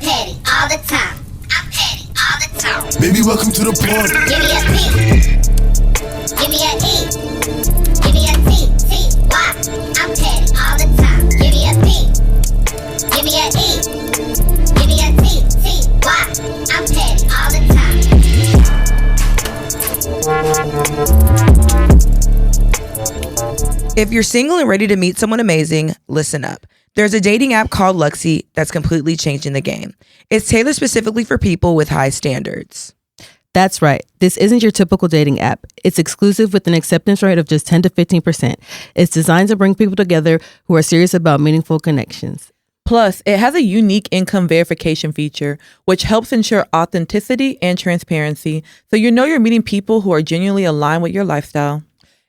petty all the time. I'm petty all the time. Baby, welcome to the party. Give me a P. Give me a E. Give me a T. T-Y. I'm petty all the time. Give me a P. Give me a E. Give me a T. T-Y. I'm petty all the time. If you're single and ready to meet someone amazing, listen up. There's a dating app called Luxy that's completely changing the game. It's tailored specifically for people with high standards. That's right. This isn't your typical dating app. It's exclusive with an acceptance rate of just 10 to 15%. It's designed to bring people together who are serious about meaningful connections. Plus, it has a unique income verification feature, which helps ensure authenticity and transparency, so you know you're meeting people who are genuinely aligned with your lifestyle.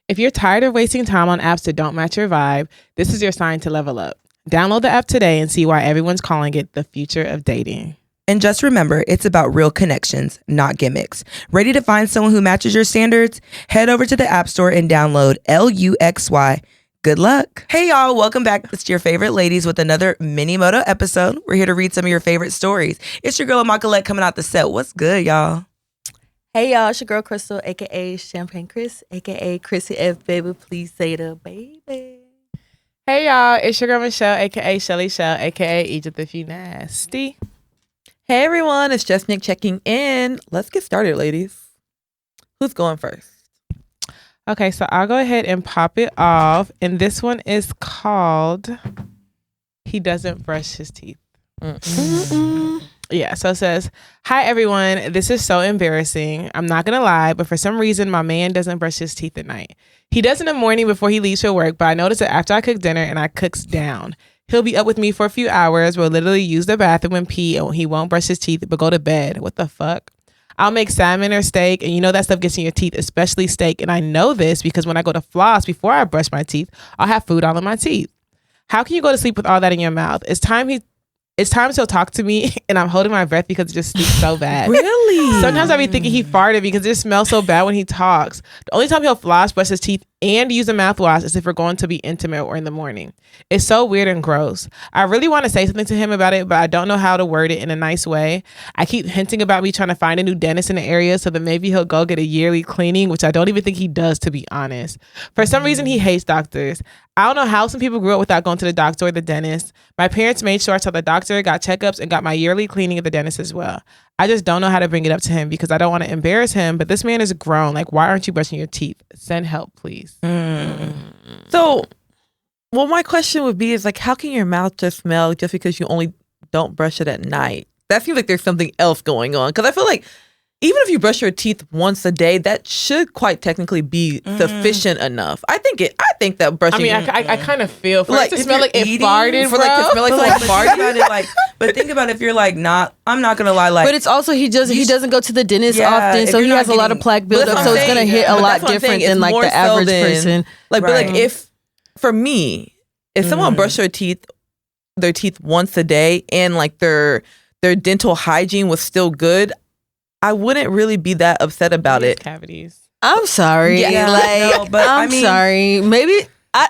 If you're tired of wasting time on apps that don't match your vibe, this is your sign to level up. Download the app today and see why everyone's calling it the future of dating. And just remember, it's about real connections, not gimmicks. Ready to find someone who matches your standards? Head over to the App Store and download Luxy. Good luck. Hey, y'all. Welcome back. It's your favorite ladies with another mini MOTO episode. We're here to read some of your favorite stories. It's your girl, Paulette, coming out the set. What's good, y'all? Hey, y'all. It's your girl, Crystal, a.k.a. Champagne Chris, a.k.a. Chrissy F. Baby. Please say the baby. Hey, y'all. It's your girl, Michelle, a.k.a. Shelly Shell, a.k.a. Egypt if you nasty. Hey everyone, it's just Nick checking in. Let's get started, ladies. Who's going first? Okay, so I'll go ahead and pop it off. And this one is called He Doesn't Brush His Teeth. Yeah, so it says, hi everyone, this is so embarrassing. I'm not gonna lie, but for some reason my man doesn't brush his teeth at night. He does in the morning before he leaves for work, but I notice that after I cook dinner and I cooks down, he'll be up with me for a few hours. We'll literally use the bathroom and pee, and he won't brush his teeth but go to bed. What the fuck? I'll make salmon or steak, and you know that stuff gets in your teeth, especially steak. And I know this because when I go to floss before I brush my teeth, I'll have food all in my teeth. How can you go to sleep with all that in your mouth? It's time he'll talk to me, and I'm holding my breath because it just stinks so bad. Really? Sometimes I be thinking he farted because it just smells so bad when he talks. The only time he'll floss, brush his teeth, and use a mouthwash is if we're going to be intimate or in the morning. It's so weird and gross. I really want to say something to him about it, but I don't know how to word it in a nice way. I keep hinting about me trying to find a new dentist in the area so that maybe he'll go get a yearly cleaning, which I don't even think he does, to be honest. For some reason, he hates doctors. I don't know how some people grew up without going to the doctor or the dentist. My parents made sure I saw the doctor, got checkups, and got my yearly cleaning at the dentist as well. I just don't know how to bring it up to him because I don't want to embarrass him, but this man is grown. Like, why aren't you brushing your teeth? Send help, please. So, well, my question would be is like, how can your mouth just smell just because you only don't brush it at night? That seems like there's something else going on. Because I feel like even if you brush your teeth once a day, that should quite technically be sufficient enough. I think that brushing. I mean, I kind of feel for like it to smell like it farted, for bro. like to smell like farted. But think about if you're like not, I'm not gonna lie, like. But it's also he doesn't go to the dentist often, if so you're he not has a lot of getting- plaque buildup, so it's gonna hit a lot different than like the average person. Like, but like Right. if for me, if someone brushed their teeth once a day and like their dental hygiene was still good, I wouldn't really be that upset about it. Cavities. I'm sorry. Yeah, like, no, but I'm I mean- sorry. Maybe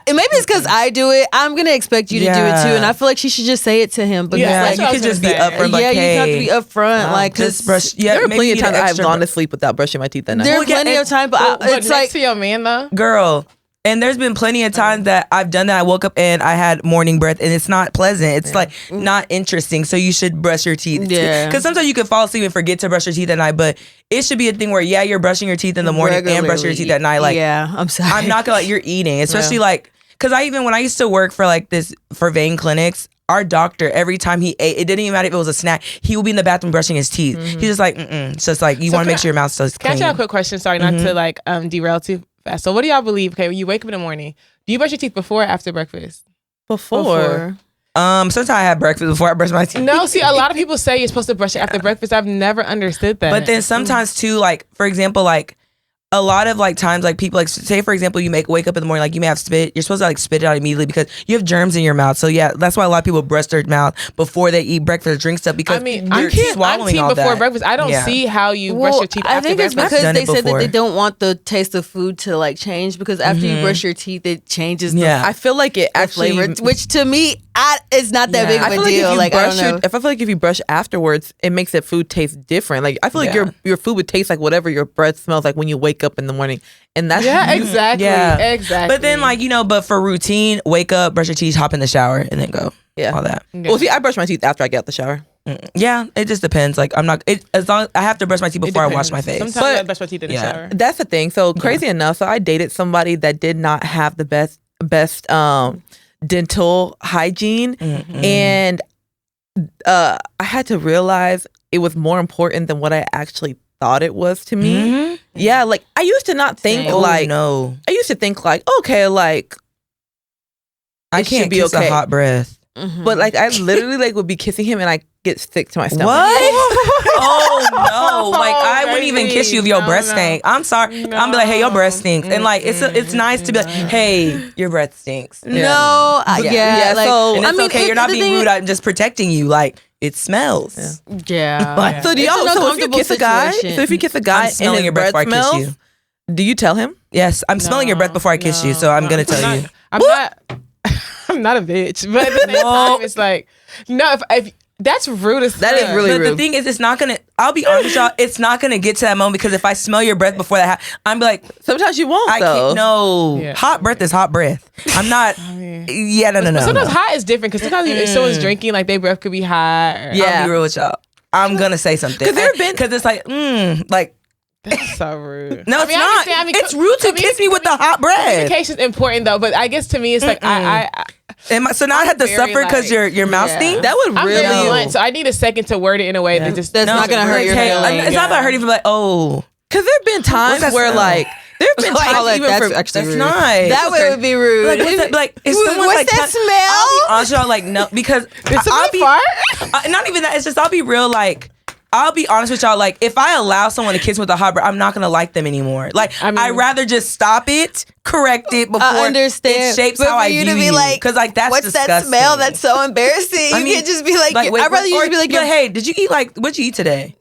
it's because I do it. I'm gonna expect you to do it too, and I feel like she should just say it to him. Because Yeah, like, you could just be upfront. Like, yeah, you hey, have to be upfront. Like, just 'cause brush. Yeah, There are maybe plenty you of need times an I've extra gone to sleep without brushing my teeth at night. There are Well, yeah, plenty of time, but But it's next like to your man though. girl. And there's been plenty of times that I've done that. I woke up and I had morning breath, and it's not pleasant. It's like not interesting. So you should brush your teeth. Yeah. Because sometimes you can fall asleep and forget to brush your teeth at night. But it should be a thing where you're brushing your teeth in the morning and brushing your teeth at night. Like, yeah, I'm sorry. I'm not gonna you're eating, especially like because when I used to work for like this for vein clinics. Our doctor, every time he ate, it didn't even matter if it was a snack, he would be in the bathroom brushing his teeth. He's just like, It's just like, you want to make sure your mouth stays Can I clean. ask y'all a quick question? Sorry, not to like derail too fast. So what do y'all believe? Okay, when you wake up in the morning, do you brush your teeth before or after breakfast? Before. Sometimes I have breakfast before I brush my teeth. No, see, a lot of people say you're supposed to brush it after breakfast. I've never understood that. But then sometimes too, like, for example, like, a lot of like times like people like say for example you wake up in the morning like you may have spit, you're supposed to like spit it out immediately because you have germs in your mouth. So yeah, that's why a lot of people brush their mouth before they eat breakfast or drink stuff because I mean, you're swallowing I'm team all before that. breakfast. I don't see how you brush your teeth I after think it's breakfast. because I've done they it said that before. they don't want the taste of food to like change because after you brush your teeth, it changes Yeah. the I feel like it actually flavor. Which to me, it's not that big Yeah. of I a feel like if deal. you Like I don't brush know. if I feel like if you brush afterwards, it makes that food taste different. Like I feel like Yeah. your food would taste like whatever your breath smells like when you wake up in the morning, and that's Yeah, exactly. Yeah. Exactly. But then, like, but for routine, wake up, brush your teeth, hop in the shower, and then go. Yeah. All that. Well, see, I brush my teeth after I get out the shower. Yeah, it just depends. Like, I'm not. As long as I have to brush my teeth before I wash my face. Sometimes But- I brush my teeth in the Yeah. shower. That's the thing. So crazy enough, so I dated somebody that did not have the best dental hygiene, and I had to realize it was more important than what I actually thought it was to me. Mm-hmm. Yeah, like I used to not think Oh, like no, I used to think like okay, like I it can't should be kiss okay. a hot breath. But like I literally like would be kissing him and I get sick to my stomach. What? Oh no! Like I wouldn't even baby. kiss you if your No, breath no. stank. I'm sorry. I'm be like, hey, your breath stinks, and like it's nice to be like, hey, your breath stinks. No, yeah, like, so- And it's okay. You're not being rude. rude. I'm just protecting you. Like it smells. Yeah. So do It's y'all? an So if you uncomfortable kiss a guy, situation. so if you kiss a guy I'm and smelling his your breath breath before I kiss smells, you. do you tell him? Yes, I'm smelling your breath before I kiss you, so I'm gonna tell you. I'm not. I'm not a bitch, but at the same time, it's like no. If that's rude as That is fuck. really But rude. the thing is, it's not gonna. I'll be honest with y'all. It's not gonna get to that moment because if I smell your breath before that, I'm be like, Sometimes you won't I though. can't. No, Yeah. hot breath is hot breath. I'm not. Yeah, no. But sometimes hot is different because sometimes if someone's drinking, like their breath could be hot. Or, I'll Yeah. be real with y'all. I'm gonna say something 'Cause there have been- because it's like like That's so rude. no, I it's mean, I not. understand. I mean, It's rude to kiss me with the hot breath. Communication's important though, but I guess to me it's like I So now I have to very, suffer because like- your mouth Yeah. stinks. That would I'm really. very blunt, so I need a second to word it in a way that just That's not gonna hurt your Hey, feelings. it's not about hurting. But like, oh, Because there have been times that where smell? like there have been Like, times Paulette, even that's for actually that's rude. nice. That would be rude. Like, what's that, like if someone What's like that I'll be smell? honest, with y'all, like no, because Did I'll somebody be fart? not even that. It's just I'll be real. Like I'll be honest with y'all. Like if I allow someone to kiss me with a hot breath, I'm not gonna like them anymore. Like I mean- I'd rather just stop it, correct it before I understand. it shapes but how for I you view to be you. like, Because like that's what's disgusting. that smell? That's so embarrassing. I You mean, can't just be like, wait, I'd rather you or just be like, hey, did you eat what'd you eat today?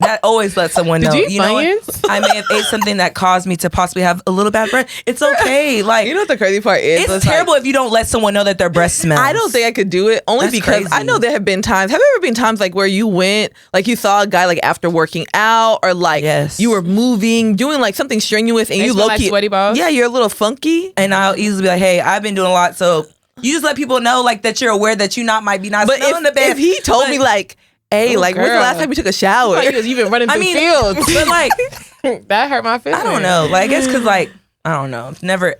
That always lets someone know. Did you eat know what? Funyuns? I may have ate something that caused me to possibly have a little bad breath. It's okay. Like You know what the crazy part is? it's like, terrible if you don't let someone know that their breath smells. I don't think I could do it only That's because crazy. I know there have been times. Have there ever been times like where you went, like you saw a guy like after working out or like Yes. you were moving, doing like something strenuous and They you smell low like key, sweaty balls? yeah, you're a little funky. And I'll easily be like, hey, I've been doing a lot, so you just let people know like that you're aware that you might be not But smelling the best. if he told But- me like, hey, Oh, like when's the girl. last time you took a shower? Like, you've been running I through mean, fields. but like That hurt my feelings. I don't know. Like I guess because like I don't know.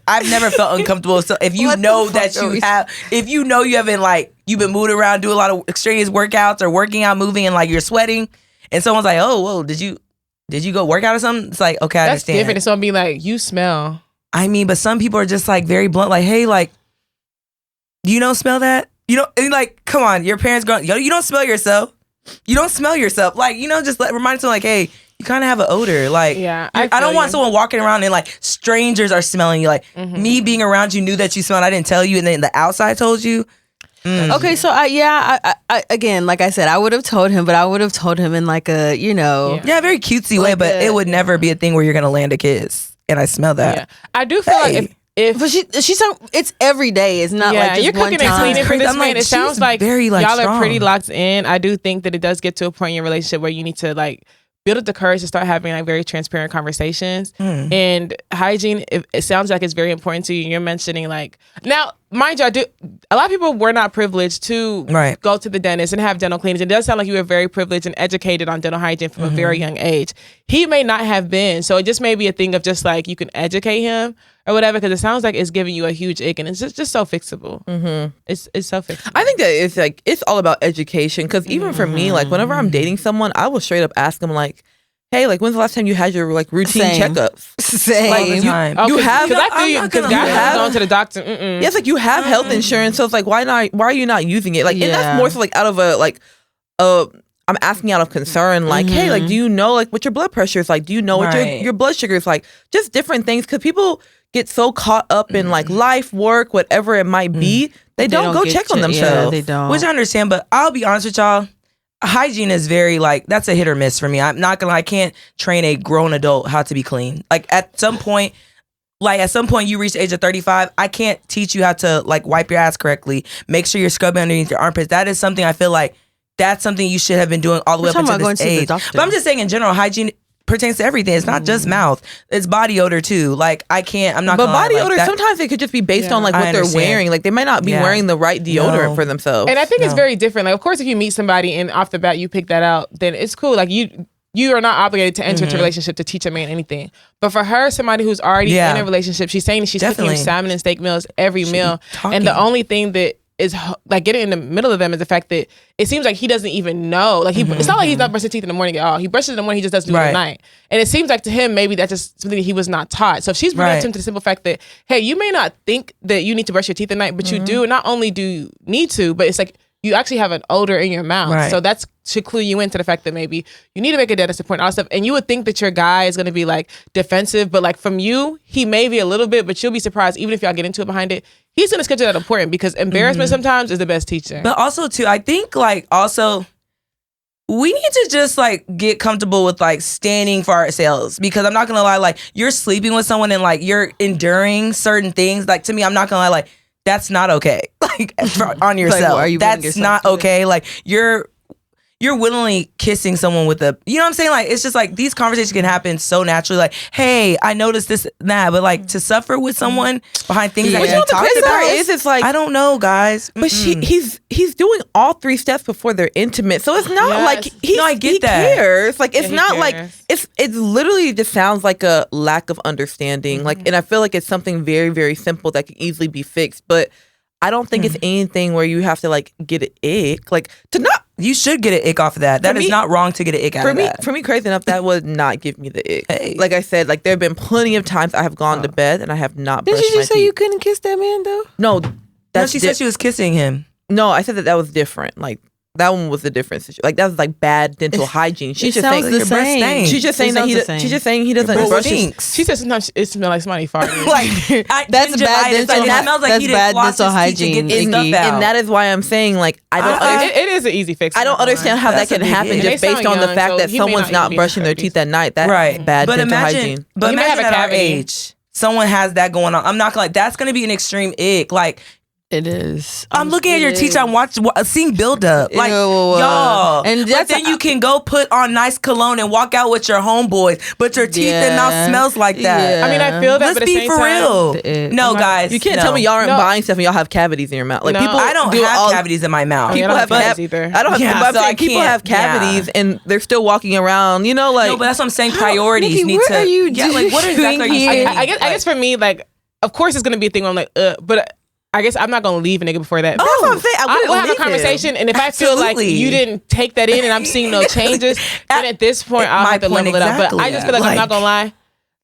I've never felt uncomfortable. So if you What the know fuck that are you we- have, if you know you haven't like you've been moving around, do a lot of extraneous workouts or working out, moving, and like you're sweating, and someone's like, oh, whoa, did you go work out or something? It's like okay, I That's understand. different. It's gonna be like you smell. I mean, but some people are just like very blunt, like, hey, like, you don't smell that? You know, and like, come on, your parents going, yo, you don't smell yourself. You don't smell yourself. Like, just remind someone, like, hey, you kind of have an odor. Like, Yeah, I I don't feel want you. someone walking around and like strangers are smelling you. Like, me being around you knew that you smelled. I didn't tell you, and then the outside told you. okay, so I again, like I said, I would have told him, but I would have told him in like a, Yeah. Yeah, very cutesy way, Like but a- it would never be a thing where you're gonna land a kiss. And I smell that. Yeah, I do feel Hey. like if But she's so, it's every day. It's not yeah, like just you're one cooking and time. cleaning for Crazy. this I'm man. like, It sounds she's like very, like, y'all are pretty strong. locked in. I do think that it does get to a point in your relationship where you need to like build up the courage to start having like very transparent conversations. And hygiene, it sounds like it's very important to you. You're mentioning like now, mind you, a lot of people were not privileged to Right. go to the dentist and have dental cleanings. It does sound like you were very privileged and educated on dental hygiene from a very young age. He may not have been, so it just may be a thing of just like you can educate him or whatever, because it sounds like it's giving you a huge ick, and it's just so fixable. It's so fixable. I think that it's like it's all about education because even for me, like whenever I'm dating someone, I will straight up ask them like, "Hey, like when's the last time you had your like routine Same. checkups?" Same. All the time. Oh, You 'cause- have- 'cause I feel I'm you not because gonna guys lie. are going to the doctor. Mm-mm. Yes, like you have health insurance, so it's like why are you not using it? Like, and Yeah. that's more so like out of I'm asking out of concern, like, hey, like, do you know like what your blood pressure is like? Do you know what Right. your blood sugar is like? Just different things because people get so caught up in like life, work, whatever it might be, they don't go get check on checked. Yeah, themselves. they don't. Which I understand, but I'll be honest with y'all. Hygiene is very like that's a hit or miss for me. I'm not gonna. I can't train a grown adult how to be clean. Like at some point, like at some point you reach the age of 35, I can't teach you how to like wipe your ass correctly. Make sure you're scrubbing underneath your armpits. That is something I feel like that's something you should have been doing all the way up until this age. But I'm just saying in general, hygiene pertains to everything. It's not just mouth. It's body odor too. Like I'm not But gonna body lie, odor, like, sometimes it could just be based on like I what they're understand. wearing. Like they might not be wearing the right deodorant for themselves. And I think it's very different. Like, of course, if you meet somebody and off the bat you pick that out, then it's cool. Like you are not obligated to enter into a relationship to teach a man anything. But for her, somebody who's already in a relationship, she's saying that she's cooking you salmon and steak meals every meal. And the only thing that is like getting in the middle of them is the fact that it seems like he doesn't even know. Like it's not like he's not brushing his teeth in the morning at all. He brushes in the morning, he just doesn't do it at night. And it seems like to him, maybe that's just something that he was not taught. So if she's bringing it to him to the simple fact that, hey, you may not think that you need to brush your teeth at night, but you do. Not only do you need to, but it's like you actually have an odor in your mouth. So that's should clue you into the fact that maybe you need to make a dentist appointment, all stuff. And you would think that your guy is going to be like defensive, but like from you, he may be a little bit, but you'll be surprised even if y'all get into it behind it. He's going to schedule that appointment because embarrassment sometimes is the best teacher. But also too, I think like also we need to just like get comfortable with like standing for ourselves, because I'm not going to lie, like you're sleeping with someone and like you're enduring certain things. Like to me, I'm not going to lie, like that's not okay. Like on yourself. Like, that's not okay. Like you're willingly kissing someone with a, you know what I'm saying? Like, it's just like these conversations can happen so naturally. Like, hey, I noticed this, that, but like to suffer with someone behind things that But you know you what the talked crazy part about is? It's like, I don't know, guys. But he's doing all 3 steps before they're intimate, so it's not like he cares. Like it's not like it's literally just sounds like a lack of understanding. Like, and I feel like it's something very, very simple that can easily be fixed. But I don't think it's anything where you have to like get an ick. Like to not. You should get an ick off of that. That is not wrong to get an ick out of that. For me, crazy enough, that would not give me the ick. Hey. Like I said, like there have been plenty of times I have gone to bed and I have not brushed my teeth. Did you just say you couldn't kiss that man though? No, she said she was kissing him. No, I said that was different. Like that one was a different situation. Like that was like bad dental hygiene. She's just saying the same. She's just saying she's just saying he doesn't brush his. She said sometimes it smells like somebody farting. Like that's bad dental. It smells like he didn't floss his teeth to get his stuff out. And that is why I'm saying like I don't. It is an easy fix. I don't understand how that can happen just based on the fact that someone's not brushing their teeth at night. That's bad dental hygiene. But imagine at our age, someone has that going on. I'm not gonna like that's gonna be an extreme ick. Like. It is. I'm looking at your teacher. I'm seeing buildup. Like, y'all. And then you can go put on nice cologne and walk out with your homeboys, but your teeth and mouth smells like that. Yeah. I mean, I feel that. Let's be for real. No, guys. You can't tell me y'all aren't buying stuff and y'all have cavities in your mouth. Like people, I don't have cavities in my mouth. People have cavities either. I don't have. So people have cavities and they're still walking around. You know, like. No, but that's what I'm saying. Priorities Nikki, need what to. Are you like what exactly are you saying? I guess for me, like, of course, it's gonna be a thing where I'm like, but. I guess I'm not gonna leave a nigga before that. That's what I'm saying. We'll have a conversation, and if I feel like you didn't take that in, and I'm seeing no changes, then at this point I'll have to level it up. But I just feel like I'm not gonna lie.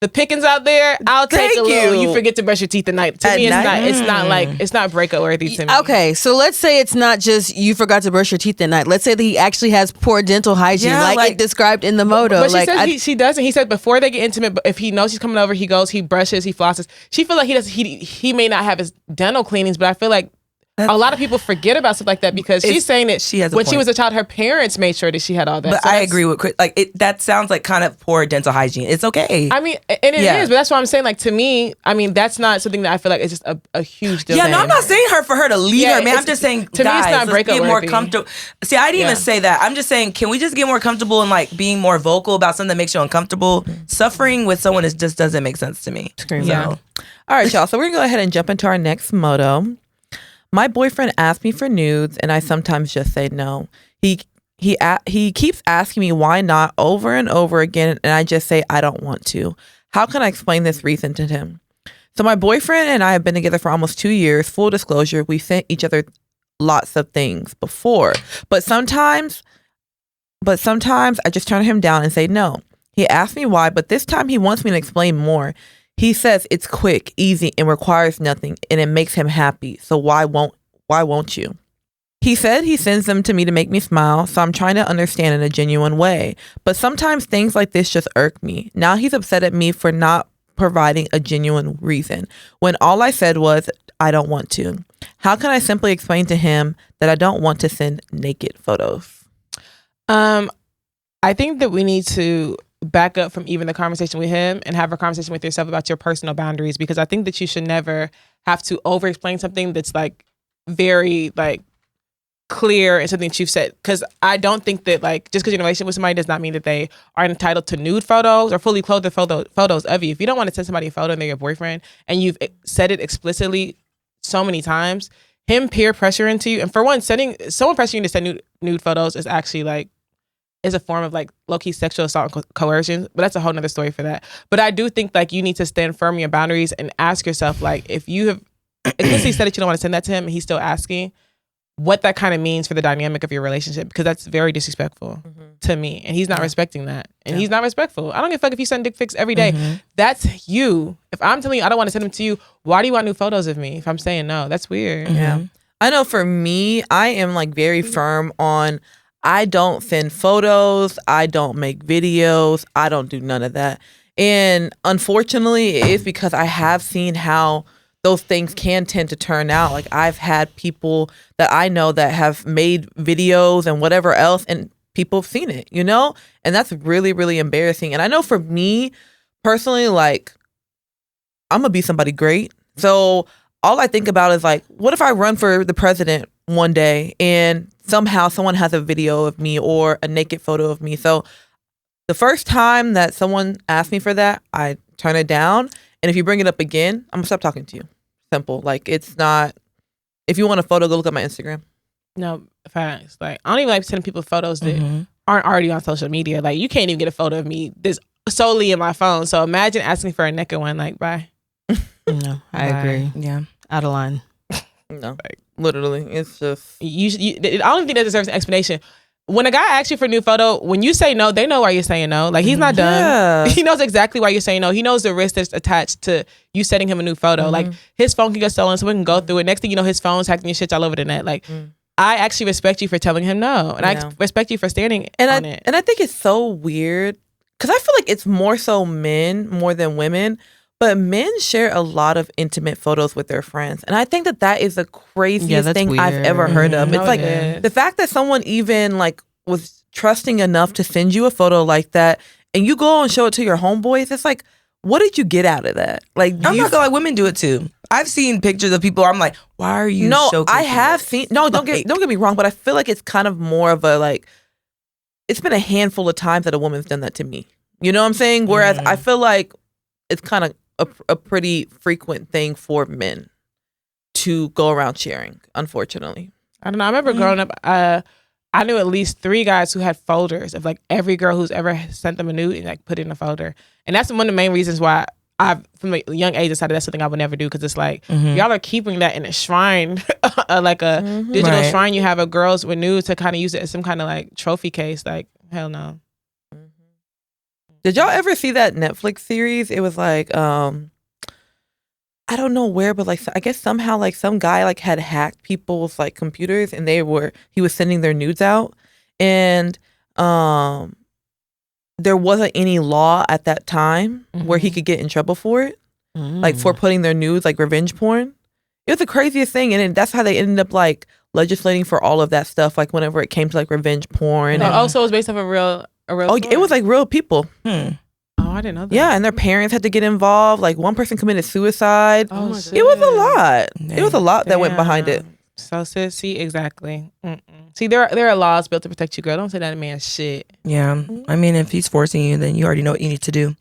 The pickings out there, I'll take a little. You forget to brush your teeth at night. To me, it's not breakup worthy to me. Okay, so let's say it's not just you forgot to brush your teeth at night. Let's say that he actually has poor dental hygiene, like it described in the MOTO. But she says she doesn't. He said before they get intimate, if he knows she's coming over, he goes, he brushes, he flosses. She feel like he does. He may not have his dental cleanings, but I feel like. A lot of people forget about stuff like that because she's saying that she was a child, her parents made sure that she had all that. But I agree with Chris. Like that sounds like kind of poor dental hygiene. It's okay. I mean, and it is, but that's why I'm saying. Like to me, I mean, that's not something that I feel like is just a huge deal. Yeah, no, I'm not saying for her to leave her, man. I'm just saying, to me, it's not breakup get more comfortable. See, I didn't even say that. I'm just saying, can we just get more comfortable and like being more vocal about something that makes you uncomfortable? Suffering with someone just doesn't make sense to me. Yeah. All right, y'all. So we're gonna go ahead and jump into our next MOTO. My boyfriend asks me for nudes, and I sometimes just say no. He keeps asking me why not over and over again, and I just say I don't want to. How can I explain this reason to him? So my boyfriend and I have been together for almost 2 years. Full disclosure, we sent each other lots of things before, but sometimes I just turn him down and say no. He asks me why, but this time he wants me to explain more. He says it's quick, easy, and requires nothing, and it makes him happy. So why won't you? He said he sends them to me to make me smile, so I'm trying to understand in a genuine way. But sometimes things like this just irk me. Now he's upset at me for not providing a genuine reason, when all I said was, I don't want to. How can I simply explain to him that I don't want to send naked photos? I think that we need to back up from even the conversation with him and have a conversation with yourself about your personal boundaries, because I think that you should never have to over explain something that's like very like clear and something that you've said. Because I don't think that like just because you're in a relationship with somebody does not mean that they are entitled to nude photos or fully clothed photos of you. If you don't want to send somebody a photo and they're your boyfriend and you've said it explicitly so many times, him peer pressure into you, and for one, sending someone pressuring you to send nude photos is actually like is a form of like low-key sexual assault and coercion, but that's a whole nother story for that. But I do think like you need to stand firm in your boundaries and ask yourself, like, if you have explicitly said that you don't want to send that to him and he's still asking, what that kind of means for the dynamic of your relationship, because that's very disrespectful to me, and he's not respecting that, and he's not respectful. I don't give a fuck if you send dick pics every day. That's you. If I'm telling you I don't want to send them to you, why do you want new photos of me if I'm saying no? That's weird. Yeah. I know for me, I am like very firm on I don't send photos, I don't make videos, I don't do none of that. And unfortunately, it is because I have seen how those things can tend to turn out. Like I've had people that I know that have made videos and whatever else, and people have seen it, you know? And that's really, really embarrassing. And I know for me personally, like I'm gonna be somebody great. So all I think about is like, what if I run for the president one day and somehow someone has a video of me or a naked photo of me? So the first time that someone asks me for that, I turn it down. And if you bring it up again, I'm gonna stop talking to you. Simple. Like it's not, if you want a photo, go look at my Instagram. No, facts. Like I don't even like sending people photos that aren't already on social media. Like you can't even get a photo of me that's solely in my phone. So imagine asking for a naked one. Like bye. No, I agree. Yeah. Out of line. No, like, literally, it's just I don't think that deserves an explanation. When a guy asks you for a new photo, when you say no, they know why you're saying no. Like he's not done. Yeah. He knows exactly why you're saying no. He knows the risk that's attached to you sending him a new photo. Like his phone can get stolen, so we can go through it. Next thing you know, his phone's hacking your shit all over the net. Like I actually respect you for telling him no, and I respect you for standing on it. And I think it's so weird because I feel like it's more so men more than women. But men share a lot of intimate photos with their friends. And I think that that is the craziest thing weird. I've ever heard of. It's like the fact that someone even like was trusting enough to send you a photo like that and you go and show it to your homeboys. It's like, what did you get out of that? Like, I'm not gonna lie, women do it too. I've seen pictures of people. I'm like, why are you? No, I have seen. No, don't get me wrong, but I feel like it's kind of more of a like. It's been a handful of times that a woman's done that to me. You know what I'm saying? Whereas I feel like it's kind of a pretty frequent thing for men to go around sharing, unfortunately. I don't know. I remember growing up, I knew at least 3 guys who had folders of like every girl who's ever sent them a nude and like put it in a folder. And that's one of the main reasons why I, from a young age, decided that's something I would never do, because it's like, y'all are keeping that in a shrine, like a digital shrine you have of girls with nudes to kind of use it as some kind of like trophy case. Like, hell no. Did y'all ever see that Netflix series? It was like, I don't know where, but like, I guess somehow like some guy like had hacked people's like computers and he was sending their nudes out. And there wasn't any law at that time where he could get in trouble for it. Like for putting their nudes, like revenge porn. It was the craziest thing. And that's how they ended up like legislating for all of that stuff. Like whenever it came to like revenge porn. And, also, it was based off a real oh, it was like real people. Oh, I didn't know that. Yeah, and their parents had to get involved. Like one person committed suicide. Oh, it was a lot. It was a lot that went behind it. So, sis, see, exactly. See, there are laws built to protect you, girl. Don't say that man's shit. Yeah. I mean, if he's forcing you, then you already know what you need to do.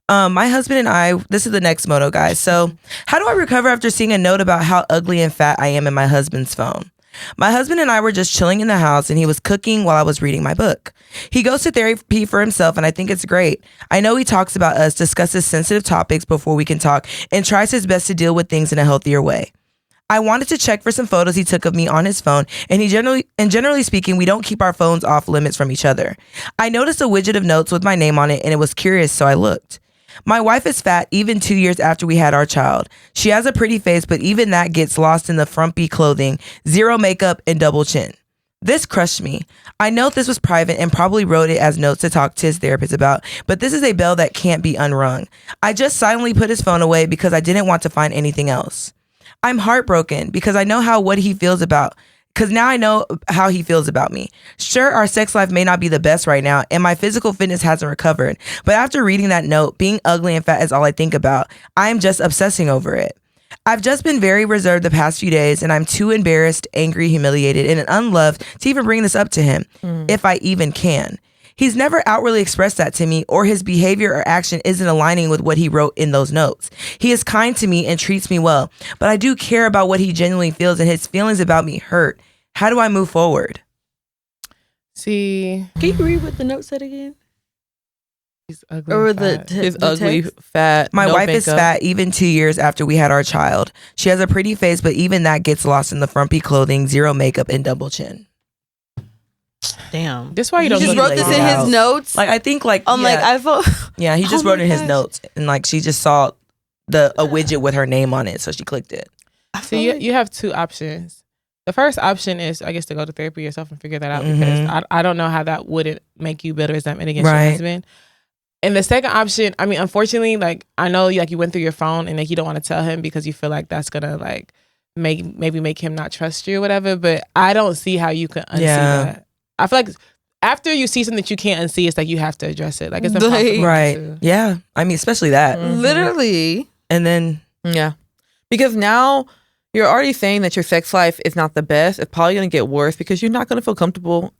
My husband and I, this is the next motto, guys. So, how do I recover after seeing a note about how ugly and fat I am in my husband's phone? My husband and I were just chilling in the house and he was cooking while I was reading my book. He goes to therapy for himself and I think it's great. I know he talks about us, discusses sensitive topics before we can talk, and tries his best to deal with things in a healthier way. I wanted to check for some photos he took of me on his phone, and generally speaking, we don't keep our phones off limits from each other. I noticed a widget of notes with my name on it and it was curious, so I looked. My wife is fat even 2 years after we had our child. She has a pretty face, but even that gets lost in the frumpy clothing, zero makeup, and double chin. This crushed me. I know this was private and probably wrote it as notes to talk to his therapist about, but this is a bell that can't be unrung. I just silently put his phone away because I didn't want to find anything else. I'm heartbroken because I know what he feels about because now I know how he feels about me. Sure, our sex life may not be the best right now, and my physical fitness hasn't recovered. But after reading that note, being ugly and fat is all I think about. I am just obsessing over it. I've just been very reserved the past few days, and I'm too embarrassed, angry, humiliated, and unloved to even bring this up to him, if I even can. He's never outwardly expressed that to me, or his behavior or action isn't aligning with what he wrote in those notes. He is kind to me and treats me well, but I do care about what he genuinely feels, and his feelings about me hurt. How do I move forward? See, Can you read what the note said again? he's ugly. Or and the fat. He's the ugly, text? fat. My no wife is makeup. fat even 2 years after we had our child. She has a pretty face, but even that gets lost in the frumpy clothing, zero makeup, and double chin. Damn. That's why you He don't just look wrote laid this it in out. his notes. Like, I think, like, I'm like, I felt. yeah, he just Oh wrote my in his gosh. notes, and like she just saw a widget with her name on it, so she clicked it. So you have two options. The first option is, I guess, to go to therapy yourself and figure that out because I don't know how that wouldn't make you bitter resentment against Right. your husband. And the second option, I mean, unfortunately, like I know, like you went through your phone and like you don't want to tell him because you feel like that's gonna like maybe make him not trust you or whatever. But I don't see how you can unsee Yeah. that. I feel like after you see something that you can't unsee, it's like you have to address it. Like it's Like, impossible. Right. to- Yeah. I mean, especially that. Literally. And then, Yeah. Because now you're already saying that your sex life is not the best. It's probably going to get worse because you're not going to feel comfortable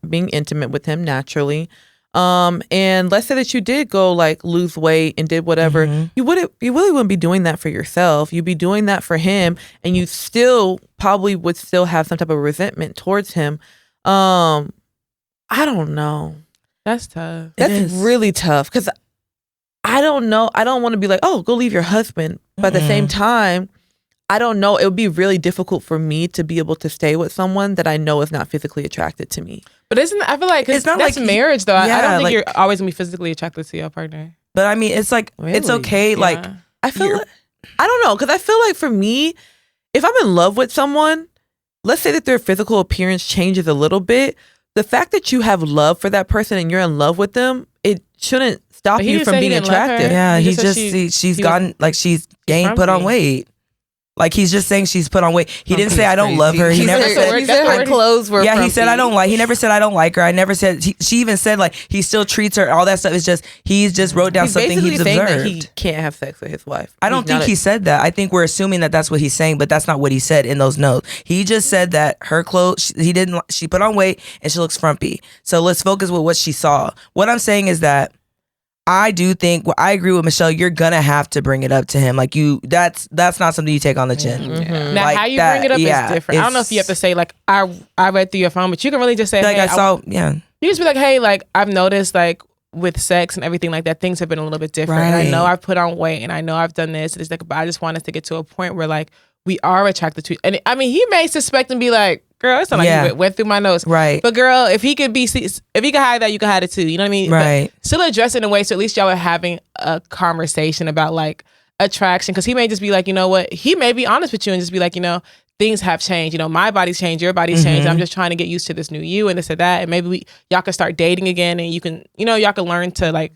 being intimate with him naturally. And let's say that you did go like lose weight and did whatever, you really wouldn't be doing that for yourself. You'd be doing that for him, and you still probably would still have some type of resentment towards him. I don't know. That's tough. That's is. really tough because I don't know. I don't want to be like, oh, go leave your husband. But at the same time, I don't know. It would be really difficult for me to be able to stay with someone that I know is not physically attracted to me. But I feel like It's not that's like- marriage though. I Yeah, don't think like- you're always gonna be physically attracted to your partner. but I mean, it's like, it's Really? okay. Like, Yeah. I feel You're- like, I don't know, because I feel like for me, if I'm in love with someone, let's say that their physical appearance changes a little bit. The fact that you have love for that person and you're in love with them, it shouldn't stop But he you didn't from say he being didn't love her. attractive. yeah, He he's just just, said she's he gotten, like, she's gained, put on frumpy. weight. Like, he's just saying she's put on weight. He didn't Frumpy say is I don't crazy. love her. He He never said- said, He said That's her the word. clothes were. yeah, he said frumpy. I don't like. He never said I don't like her. I never said. She even said like he still treats her. All that stuff is just he's just wrote down He's something basically he's saying observed. that he can't have sex with his wife. I don't think he said that. I think we're assuming that that's what he's saying, but that's not what he said in those notes. He just said that her clothes. She put on weight and she looks frumpy. So let's focus with what she saw. What I'm saying is that I do think. Well, I agree with Michelle. You're gonna have to bring it up to him. Like you. That's not something you take on the chin. Now, Like how you that, bring it up yeah, is different. I don't know if you have to it's- say like I read through your phone, but you can really just say Like hey, I saw. Yeah. You just be like, hey, like I've noticed like with sex and everything like that, things have been a little bit different. And I know Right. I've put on weight and I know I've done this. It's like, but I just want us to get to a point where like we are attracted to. And I mean, he may suspect and be like, girl, it's not like Yeah. you went through my nose. Right. But girl, if he could hide that, you can hide it too. You know what I mean? Right. But still address it in a way so at least y'all are having a conversation about like attraction. Because he may just be like, you know what? He may be honest with you and just be like, you know, things have changed. You know, my body's changed, your body's changed. I'm just trying to get used to this new you and this and that. And maybe y'all can start dating again and you can, you know, y'all can learn to like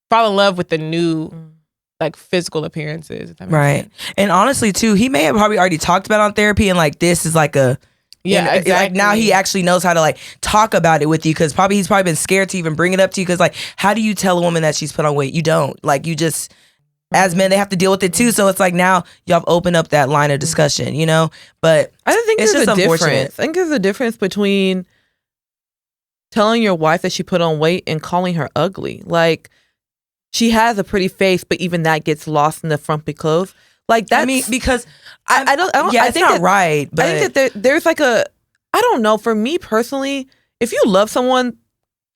fall in love with the new like physical appearances. If that makes Right. sense. And honestly, too, he may have probably already talked about it on therapy and like this is like a. Yeah, and, exactly. Like now he actually knows how to like talk about it with you because he's probably been scared to even bring it up to you because like how do you tell a woman that she's put on weight? You don't. Like you just as men they have to deal with it too. So it's like now y'all have opened up that line of discussion, you know? But I don't think it's there's just a unfortunate. difference. I think there's a difference between telling your wife that she put on weight and calling her ugly. Like she has a pretty face, but even that gets lost in the frumpy clothes. Like that's I mean, because I don't. yeah, I it's think not that, right. But I think that there's like a. I don't know. For me personally, if you love someone,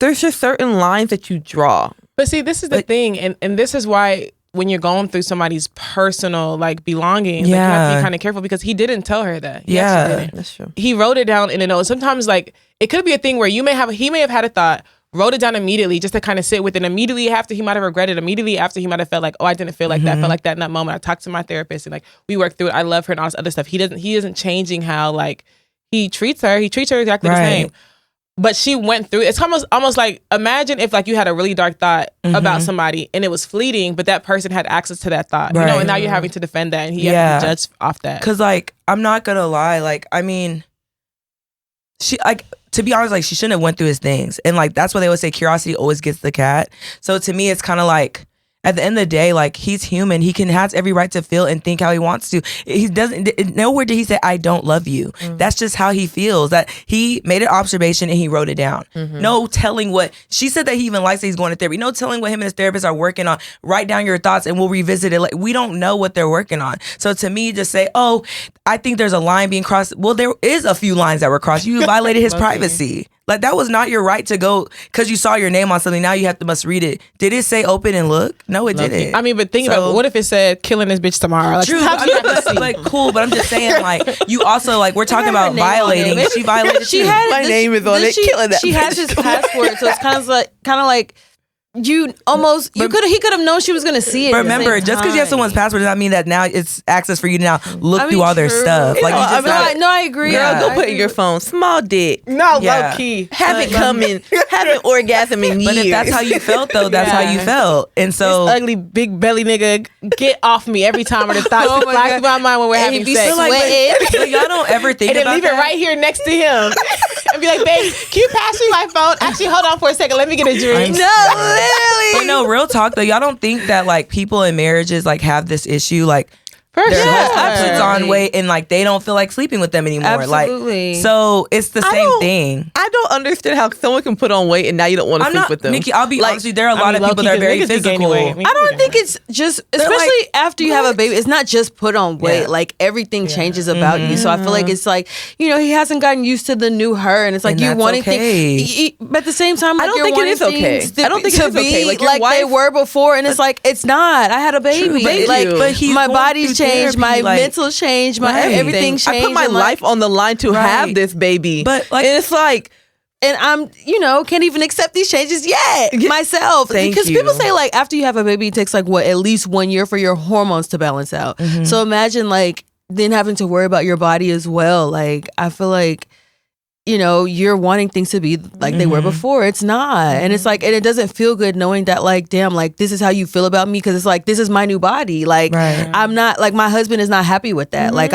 there's just certain lines that you draw. But see, this is the thing, and this is why when you're going through somebody's personal like belongings, like, you have to Yeah. be kind of careful because he didn't tell her that. He Yeah. actually didn't. That's true. He wrote it down in a note. Sometimes like it could be a thing where he may have had a thought, wrote it down immediately just to kind of sit with it. Immediately after he might have regretted. Immediately after he might have felt like, oh, I didn't feel like that. I felt like that in that moment. I talked to my therapist and like we worked through it. I love her and all this other stuff. He isn't changing how like he treats her. He treats her exactly the Right. same. But she went through. It's almost like imagine if like you had a really dark thought about somebody and it was fleeting, but that person had access to that thought, you know, Right. and now you're having to defend that, and he has Yeah. to be judged off that. because like I'm not gonna lie, like I mean, she like, to be honest, like she shouldn't have went through his things. And like that's why they always say curiosity always gets the cat. So to me, it's kind of like at the end of the day, like he's human. He has every right to feel and think how he wants to. He doesn't. Nowhere did he say I don't love you. That's just how he feels. That he made an observation and he wrote it down. No telling what she said that he even likes that he's going to therapy. No telling what him and his therapist are working on. Write down your thoughts and we'll revisit it. Like we don't know what they're working on. So to me, just say, oh, I think there's a line being crossed. Well, there is a few lines that were crossed. You violated his privacy. Like that was not your right to go because you saw your name on something. Now you have to must read it. Did it say open and look? No, it didn't. I mean, but think about what if it said killing this bitch tomorrow? Like, true. Like cool, but I'm just saying like you also like we're talking about violating. She violated. She had my name is on it. Killing that. She has his passport, so it's kind of like. He could have known she was gonna see it. Remember, just because you have someone's password does not mean that now it's access for you to now look through all their stuff. Like you just no, I agree. Girl, go put in your phone. Small dick. No, low key. Haven't orgasm in years. But if that's how you felt, though, that's how you felt. And so this ugly big belly nigga, get off me every time or the thoughts flash through my mind when we're having sex. But y'all don't ever think and about then leave it right here next to him and be like, babe, can you pass me my phone? Actually, hold on for a second. Let me get a drink. But no, real talk though, y'all don't think that like people in marriages like have this issue like their husband puts on weight and like they don't feel like sleeping with them anymore. Absolutely. Like so it's the same thing. I don't understand how someone can put on weight and now you don't want to sleep with them. Nikki, I'll be honest with you, there are a lot of people that are very physical. I don't think it's just, especially after you have a baby, it's not just put on weight. Like everything changes about you. So I feel like it's like, you know, he hasn't gotten used to the new her, and it's like you wanting things. But at the same time, like, I don't think it is okay. I don't think it's okay. Like they were before, and it's like it's not. I had a baby. But my body's changed, my mental changed, my everything changed. I put my life on the line to have this baby, but like, and it's like, and I'm, can't even accept these changes yet myself. Because people say like after you have a baby, it takes like at least 1 year for your hormones to balance out. So imagine like then having to worry about your body as well. Like I feel like, you're wanting things to be like they were before. It's not. And it's like, and it doesn't feel good knowing that like, damn, like this is how you feel about me. Cause it's like, this is my new body. Like I'm not, like my husband is not happy with that. Like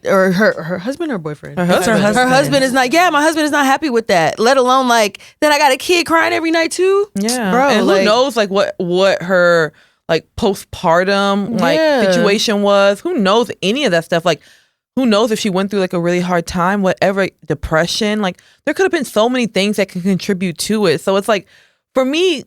or her husband or boyfriend. Her husband is not, my husband is not happy with that. Let alone like, then I got a kid crying every night too. Yeah. Bro. And who knows like what her like postpartum like situation was. Who knows any of that stuff? Like, who knows if she went through like a really hard time, whatever, depression, like there could have been so many things that can contribute to it. So it's like, for me,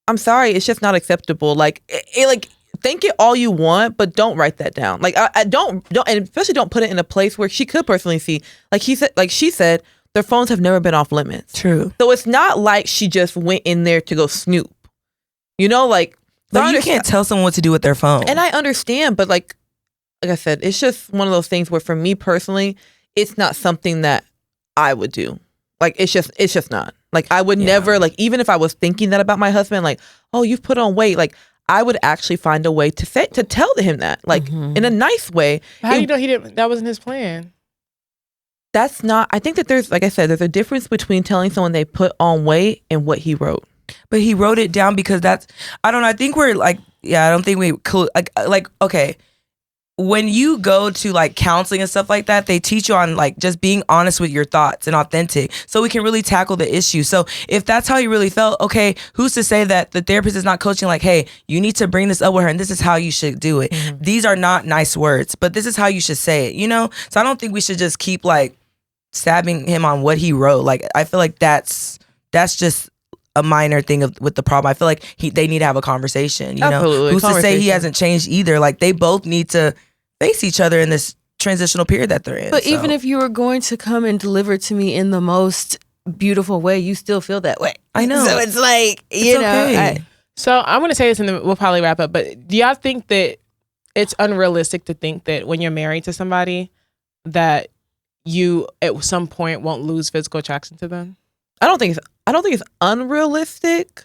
I'm sorry, it's just not acceptable. Like, like think it all you want, but don't write that down. Like I don't, and especially don't put it in a place where she could personally see. Like she said, their phones have never been off limits. True. So it's not like she just went in there to go snoop. Like you can't tell someone what to do with their phone. And I understand, but like I said, it's just one of those things where for me personally, it's not something that I would do. Like, it's just not. Like, I would never, like, even if I was thinking that about my husband, like, oh, you've put on weight, like, I would actually find a way to tell him that, like, in a nice way. How do you know that wasn't his plan? That's not, I think that there's, like I said, there's a difference between telling someone they put on weight and what he wrote. But he wrote it down because I don't know, I think we're like, I don't think we, like, okay. When you go to like counseling and stuff like that, they teach you on like just being honest with your thoughts and authentic so we can really tackle the issue. So if that's how you really felt, okay, who's to say that the therapist is not coaching like, hey, you need to bring this up with her and this is how you should do it. These are not nice words, but this is how you should say it, So I don't think we should just keep like stabbing him on what he wrote. Like I feel like that's just a minor thing with the problem. I feel like they need to have a conversation, Absolutely. Who's to say he hasn't changed either? Like they both need to face each other in this transitional period that they're in. But even if you were going to come and deliver to me in the most beautiful way, you still feel that way. I know. So it's like, okay. So I'm going to say this and then we'll probably wrap up. But do y'all think that it's unrealistic to think that when you're married to somebody that you at some point won't lose physical attraction to them? I don't think it's unrealistic,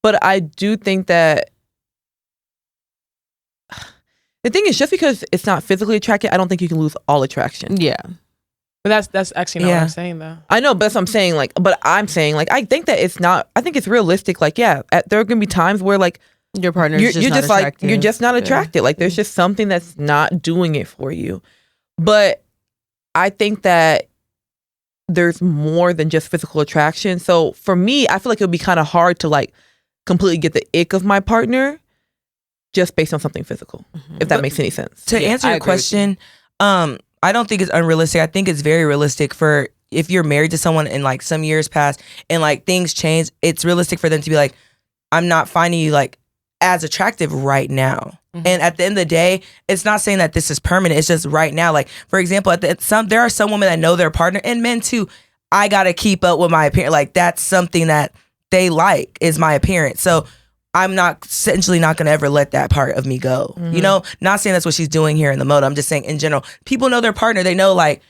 but I do think that the thing is, just because it's not physically attractive, I don't think you can lose all attraction. Yeah. But that's actually not what I'm saying, though. I know, but that's what I'm saying. Like, but I'm saying, like, I think that it's not. I think it's realistic. Like, there are gonna be times where, like, your partner, you're just like, you're just not attracted. Like, there's just something that's not doing it for you. But I think that there's more than just physical attraction. So for me, I feel like it would be kind of hard to like completely get the ick of my partner just based on something physical, if that makes any sense. To answer your question, I don't think it's unrealistic. I think it's very realistic for if you're married to someone and like some years pass and like things change, it's realistic for them to be like, I'm not finding you like as attractive right now. And at the end of the day, it's not saying that this is permanent. It's just right now. Like, for example, there are some women that know their partner, and men too. I got to keep up with my appearance. Like, that's something that they like is my appearance. So I'm not essentially not going to ever let that part of me go. You know, not saying that's what she's doing here in the MOTO. I'm just saying in general, people know their partner. They know like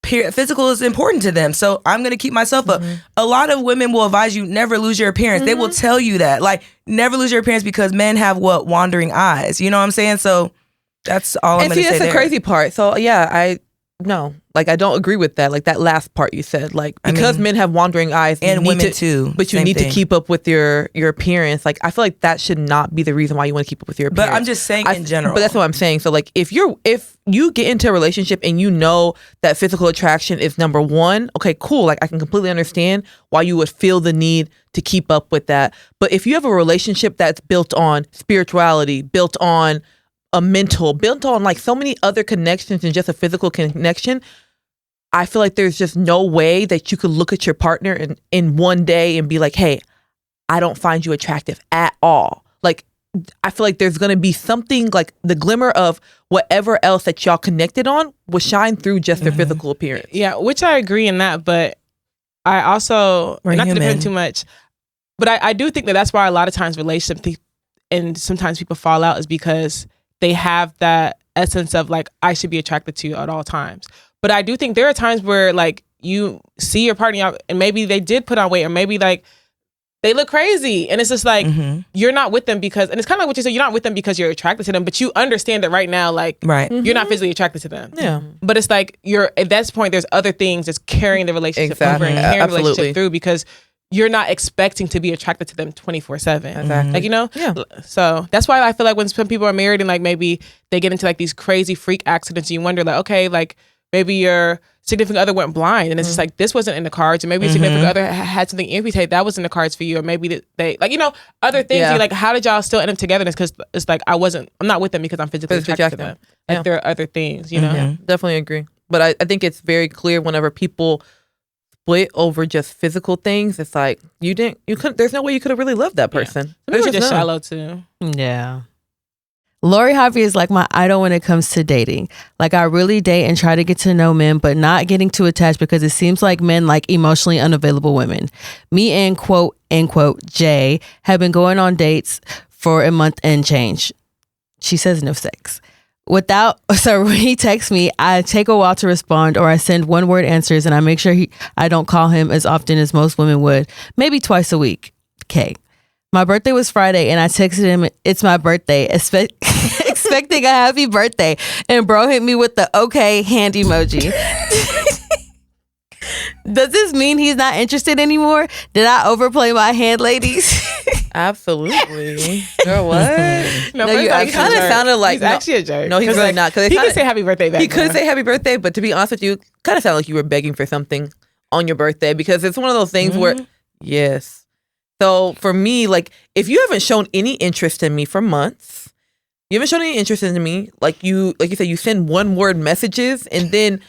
physical is important to them. So I'm going to keep myself up. A lot of women will advise you never lose your appearance. They will tell you that, like, never lose your appearance because men have wandering eyes. You know what I'm saying? So that's all I'm going to say. And see, that's the crazy part. So yeah, I don't agree with that. Like that last part you said, like because men have wandering eyes and women too, but you need to keep up with your appearance. Like I feel like that should not be the reason why you want to keep up with your appearance. But I'm just saying in general. But that's what I'm saying. So like if you get into a relationship and you know that physical attraction is number one, okay, cool. Like I can completely understand why you would feel the need to keep up with that. But if you have a relationship that's built on spirituality, built on a mental, built on like so many other connections than just a physical connection, I feel like there's just no way that you could look at your partner in one day and be like, hey, I don't find you attractive at all. Like, I feel like there's going to be something like the glimmer of whatever else that y'all connected on will shine through just their physical appearance. Yeah, which I agree in that, but I also, not to depend too much, but I do think that that's why a lot of times relationships and sometimes people fall out is because they have that essence of like, I should be attracted to you at all times. But I do think there are times where like you see your partner out and maybe they did put on weight or maybe like they look crazy. And it's just like, you're not with them because, and it's kind of like what you said, you're not with them because you're attracted to them, but you understand that right now, like you're not physically attracted to them. Yeah. But it's like, at that point, there's other things that's carrying the relationship over and carrying the relationship through because you're not expecting to be attracted to them 24/7. Exactly. Like, you know? Yeah. So that's why I feel like when some people are married and like maybe they get into like these crazy freak accidents, you wonder like, okay, like maybe your significant other went blind and it's just like, this wasn't in the cards. Or maybe your significant other had something amputated that was in the cards for you. Or maybe they like, you know, other things. You're like, how did y'all still end up together? Because it's like, I'm not with them because I'm physically attracted to them. Like there are other things, you know? Yeah, definitely agree. But I think it's very clear whenever people split over just physical things, it's like there's no way you could have really loved that person. They were just shallow too. Yeah. Lori Harvey is like my idol when it comes to dating. Like I really date and try to get to know men, but not getting too attached because it seems like men like emotionally unavailable women. Me and quote unquote Jay have been going on dates for a month and change. She says no sex. So when he texts me, I take a while to respond or I send one-word answers and I make sure I don't call him as often as most women would, maybe twice a week. Okay. My birthday was Friday and I texted him, it's my birthday, expecting a happy birthday. And bro hit me with the okay hand emoji. Does this mean he's not interested anymore? Did I overplay my hand, ladies? Absolutely. Girl, what? No, you kind of sounded like he's actually a jerk. No, he's really not. He could say happy birthday back. He could say happy birthday, but to be honest with you, kind of sounded like you were begging for something on your birthday because it's one of those things where, yes. So for me, like if you haven't shown any interest in me for months, you haven't shown any interest in me, like you said, you send one-word messages and then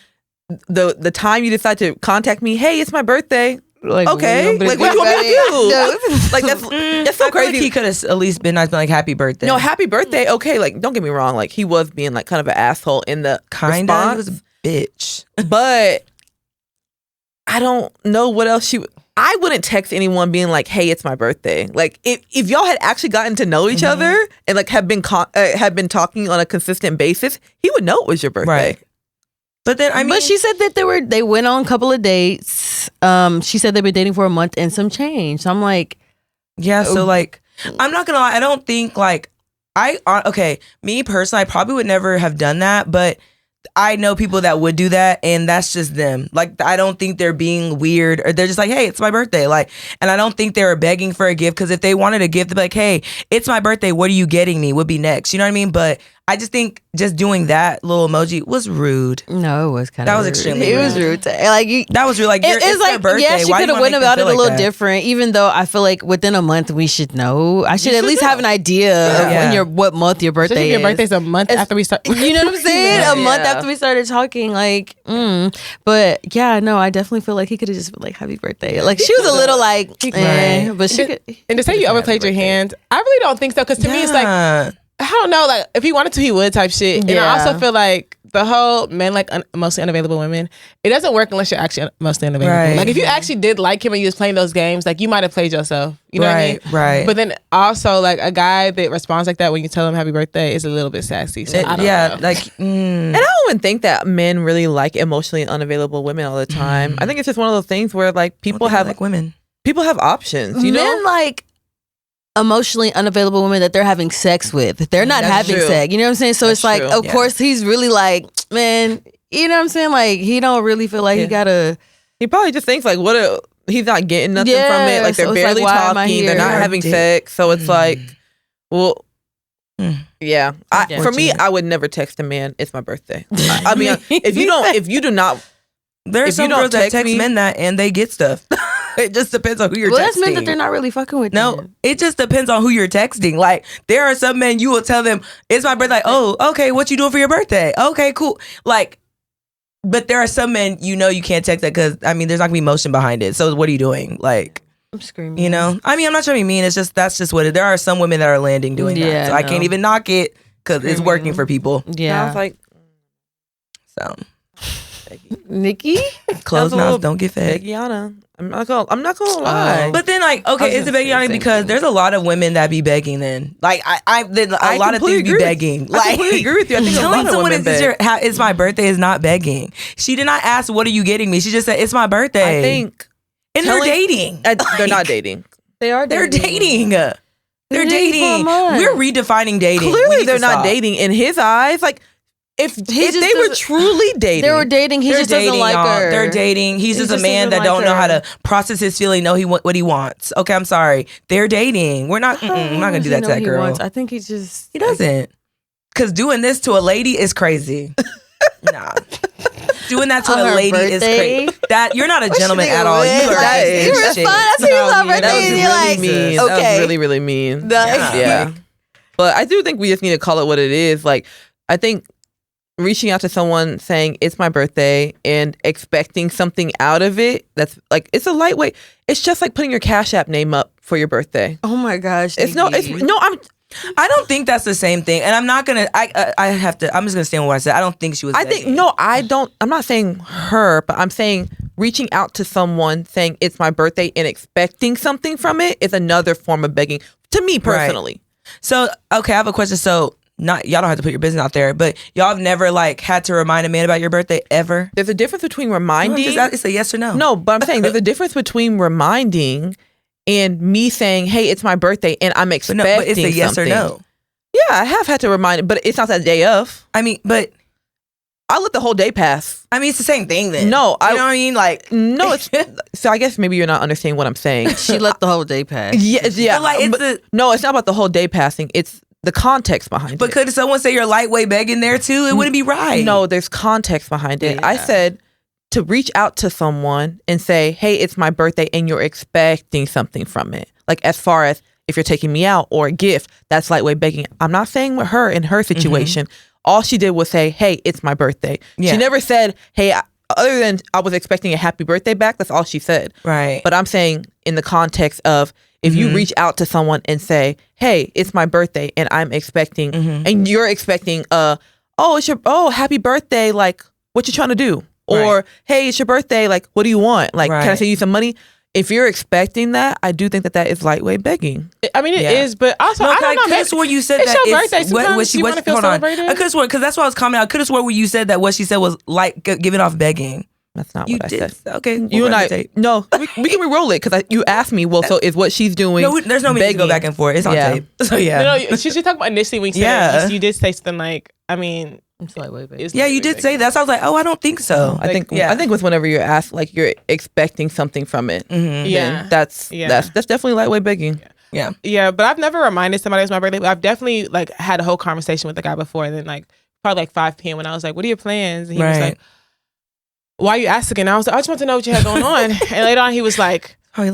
the time you decide to contact me, hey, it's my birthday. Like, okay, like what do you want me to do? Like that's so crazy. Like he could have at least been nice, been like happy birthday. No, happy birthday. Okay, like don't get me wrong. Like he was being like kind of an asshole in the response. He was a bitch. But I don't know what else I wouldn't text anyone being like, "Hey, it's my birthday." Like if y'all had actually gotten to know each other and like have been talking on a consistent basis, he would know it was your birthday. Right. But then but she said that they went on a couple of dates. She said they've been dating for a month and some change. So I'm like, yeah. So like, I'm not gonna lie. I don't think like me personally, I probably would never have done that. But I know people that would do that, and that's just them. Like, I don't think they're being weird, or they're just like, hey, it's my birthday. Like, and I don't think they were begging for a gift, because if they wanted a gift, they'd be like, hey, it's my birthday, what are you getting me? Would be next. You know what I mean? But I just think just doing that little emoji was rude. No, it was kind of. That was extremely It was rude. rude. Like That was rude. Like it's their birthday. Yeah, she Why could do have you went wanna make about them it a feel little like that? different. Even though I feel like within a month we should know. I should at least have an idea of what month your birthday Especially if is. your birthday's a month after we start. You know what I'm saying? A month after we started talking, like, but yeah, no, I definitely feel like he could have just been like, "Happy birthday!" Like she was a little like, but she could. And to say you overplayed your hand, I really don't think so. Because to me, it's like, I don't know, like if he wanted to, he would type shit. And I also feel like the whole men like mostly unavailable women, it doesn't work unless you're actually mostly unavailable. Right. Like if you actually did like him and you was playing those games, like you might have played yourself. You know what I mean? Right. But then also like a guy that responds like that when you tell him happy birthday is a little bit sassy. So I don't know. Like, And I don't even think that men really like emotionally unavailable women all the time. I think it's just one of those things where like people have like women. People have options, you know? Men like emotionally unavailable women that they're having sex with. They're not That's having true. sex. You know what I'm saying? So it's like, true. of course, he's really like, man, you know what I'm saying? Like, he don't really feel like he gotta. He probably just thinks like, he's not getting nothing from it. Like so they're it's barely like, why am I talking. They're here? not having sex. So it's like, well, yeah. For me, I would never text a man, "It's my birthday." I mean, if you do not, There are if some you don't girls that text text me- men that and they get stuff. It just depends on who you're Well, texting. that's meant that they're not really fucking with No, you. it just depends on who you're texting. Like, there are some men you will tell them, "It's my birthday." Like, oh, okay, what you doing for your birthday? Okay, cool. Like, but there are some men you can't text that because, I mean, there's not gonna be emotion behind it. So what are you doing? Like, I'm screaming. you know? I mean, I'm not trying to be mean. It's just, that's just what it, there are some women that are landing doing Yeah, that. So I can't no. even knock it because it's working for people. Yeah. sounds like So, Nikki? closed mouths don't get fed. Beggiana. I'm not gonna lie. But then, like, okay, is it begging on it because there's a lot of women that be begging? Then, like, a lot of things be begging. I completely agree with you. I think a telling lot of someone women beg. it's my birthday is not begging. She did not ask, "What are you getting me?" She just said, "It's my birthday." I think and they're dating. they're not dating. They're dating. They're dating dating. for a month. We're redefining dating. We Clearly, need they're to not stop. dating in his eyes. Like if just they were doesn't- truly dating, They were dating. He They're just dating, doesn't like y'all. her. They're dating. He's He just a just man doesn't that don't like know how her. to process his feeling. Know what he wants. Okay, I'm sorry. They're dating. We're not. I'm not gonna do that to that girl. I think he just. He doesn't. Because doing this to a lady is crazy. Nah. Doing that to On a her lady is birthday? crazy. That you're not a gentleman nigga at all. You with? are Like, just you shit. respond. That's what you love that birthday. was And really you're like, mean. That was okay. really, really mean. Nice. Yeah. But I do think we just need to call it what it is. Like, I think reaching out to someone saying it's my birthday and expecting something out of it, that's like, it's a lightweight. It's just like putting your Cash App name up for your birthday. Oh my gosh. I don't think that's the same thing. And I'm not going to, I'm just going to stand with what I said. I don't think she was begging. I'm not saying her, but I'm saying reaching out to someone saying it's my birthday and expecting something from it is another form of begging to me personally. Right. So, okay, I have a question. So, y'all don't have to put your business out there, but y'all have never like had to remind a man about your birthday ever? There's a difference between reminding. It's a yes or no. No, but I'm saying there's a difference between reminding and me saying, "Hey, it's my birthday," and I'm expecting. But it's a yes something. or no. Yeah, I have had to remind it, but it's not that day of. I mean, but I let the whole day pass. I mean, it's the same thing then. No, you know what I mean? Like, no, it's so. I guess maybe you're not understanding what I'm saying. She let the whole day pass. Yeah. But, like, no, it's not about the whole day passing. It's the context behind but it. could someone say you're lightweight begging there too? It wouldn't be right. No, there's context behind it. Yeah. I said to reach out to someone and say, "Hey, it's my birthday," and you're expecting something from it. Like as far as if you're taking me out or a gift, that's lightweight begging. I'm not saying with her in her situation. All she did was say, "Hey, it's my birthday." Yeah. She never said, "Hey," other than I was expecting a happy birthday back. That's all she said. Right. But I'm saying in the context of if you reach out to someone and say, "Hey, it's my birthday," and I'm expecting, and you're expecting, happy birthday, like what you trying to do, or hey, it's your birthday, like what do you want, like can I send you some money? If you're expecting that, I do think that is lightweight begging. I mean, it is, but also I don't know. I could have swore you said it's that. your birthday. Sometimes you want to feel hold on. celebrated. I could have swore because that's what I was commenting. I could have swore what you said that what she said was like giving off begging. That's not You what I did. said. Okay. You and I, no, we can re-roll it because you asked me. Well, so is what she's doing? No, there's no need to go back and forth. It's on tape. So yeah. No, she talked about initially when you said it, you did say something like, I mean, It's lightweight begging. Yeah, you did say that. So I was like, oh, I don't think so. I think with whenever you're asked, like you're expecting something from it. Yeah, That's definitely lightweight begging. Yeah. Yeah, but I've never reminded somebody it's my birthday. But I've definitely like had a whole conversation with the guy before, and then like probably like 5 p.m. when I was like, "What are your plans?" And he was like, "Why are you asking?" And I was like, "I just want to know what you had going on." And later on, he was like, I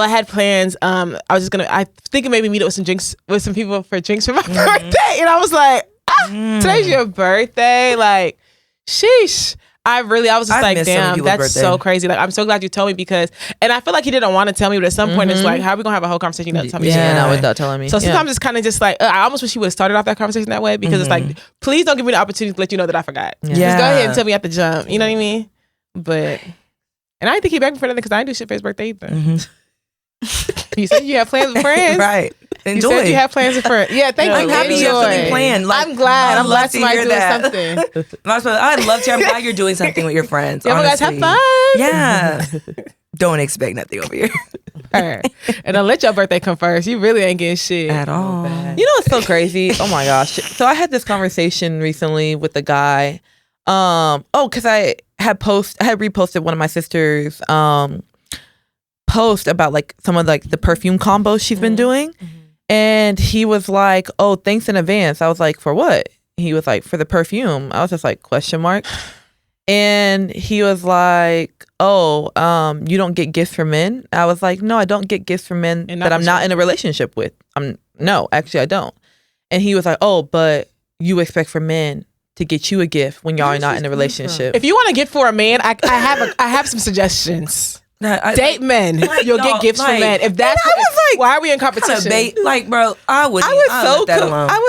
had plans. I was just I think maybe meet up with some drinks with some people for drinks for my birthday." And I was like, today's your birthday? Like, sheesh. I was just like, damn, that's so crazy. Like, I'm so glad you told me and I feel like he didn't want to tell me, but at some point it's like, how are we gonna have a whole conversation without telling me? Without telling me. So sometimes it's kind of just like, I almost wish he would have started off that conversation that way, because it's like, please don't give me the opportunity to let you know that I forgot. Just go ahead and tell me at the jump. You know what I mean? But, and I didn't think he begged me for nothing because I didn't do shit for his birthday either. You said you have plans with friends. Right. Enjoy. You said you have plans with friends. Yeah, thank you. I'm happy you have something planned. Like, I'm glad. I'm glad somebody's doing something. I'd love to. I'm glad you're doing something with your friends. Yeah, guys, have fun. Yeah. Don't expect nothing over here. And don't let your birthday come first. You really ain't getting shit at all. You know what's so crazy? Oh my gosh. So I had this conversation recently with a guy. Because I had reposted one of my sister's post about like some of like the perfume combos she's been doing. And he was like, "Oh, thanks in advance." I was like, "For what?" He was like, "For the perfume." I was just like, question mark. And he was like, "Oh, you don't get gifts from men?" I was like, "No, I don't get gifts from men that I'm not in a relationship with. No, actually I don't." And he was like, "Oh, but you expect for men to get you a gift when y'all are not in a relationship." If you want a gift for a man, I have some suggestions. Date men. You'll get gifts from men. If that's why are we in competition? Like, bro, I was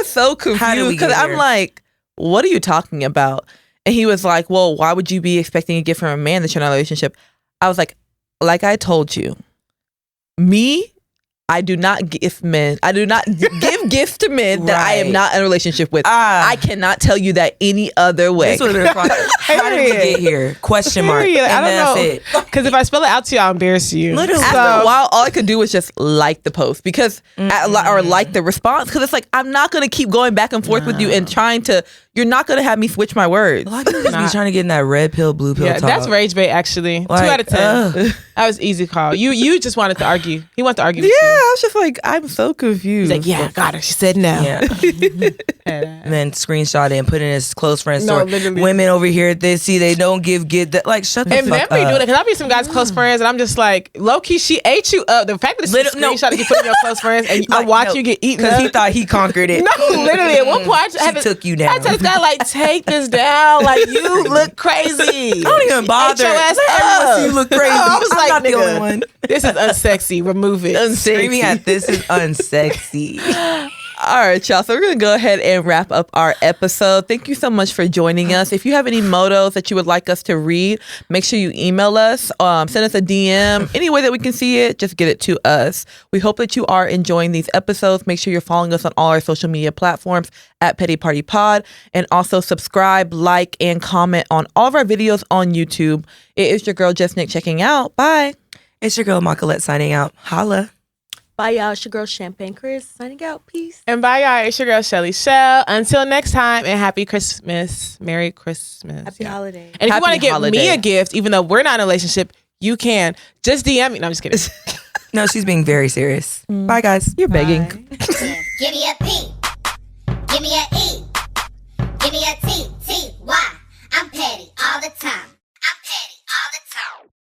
so confused because I'm like, what are you talking about? And he was like, well, why would you be expecting a gift from a man that you're not in a relationship? I was like I told you, I do not give men. I do not give gifts to men that I am not in a relationship with. I cannot tell you that any other way. This would have been fun. How did we get here? Question mark. I don't know. Because if I spell it out to you, I'll embarrass you. Literally. After a while, all I could do was just like the post or like the response, because it's like, I'm not going to keep going back and forth with you and you're not going to have me switch my words. A lot of people just be trying to get in that red pill, blue pill talk. That's rage bait, actually. Like, 2 out of 10. That was easy call. You just wanted to argue. He wanted to argue with you. I was just like, I'm so confused. He's like, yeah, I got her. She said no. Yeah. And then screenshot it and put it in his close friend story. Women over here, they don't give that. Like, shut the fuck up. And them be doing it, because I'll be some guys' close friends, and I'm just like, low key, she ate you up. The fact that it's a screenshot that you put in your close friends, and I watch you get eaten up. Because he thought he conquered it. No, literally, at one point, she took you down. I tell this guy, like, take this down. Like, you look crazy. I don't even bother. Let everyone see you look crazy. I was like, not the only one. This is unsexy. Remove it. Screaming at this is unsexy. All right, y'all. So we're going to go ahead and wrap up our episode. Thank you so much for joining us. If you have any motos that you would like us to read, make sure you email us, send us a DM. Any way that we can see it, just get it to us. We hope that you are enjoying these episodes. Make sure you're following us on all our social media platforms at Petty Party Pod. And also subscribe, like, and comment on all of our videos on YouTube. It is your girl, Just Nick, checking out. Bye. It's your girl, Paulette, signing out. Holla. Bye, y'all. It's your girl, Champagne Chris, signing out. Peace. And bye, y'all. It's your girl, Shelly Shell. Until next time, and happy Christmas. Merry Christmas. Happy holiday. And if you want to give me a gift, even though we're not in a relationship, you can. Just DM me. No, I'm just kidding. No, she's being very serious. Bye, guys. You're begging. Give me a P. Give me a E. Give me a T.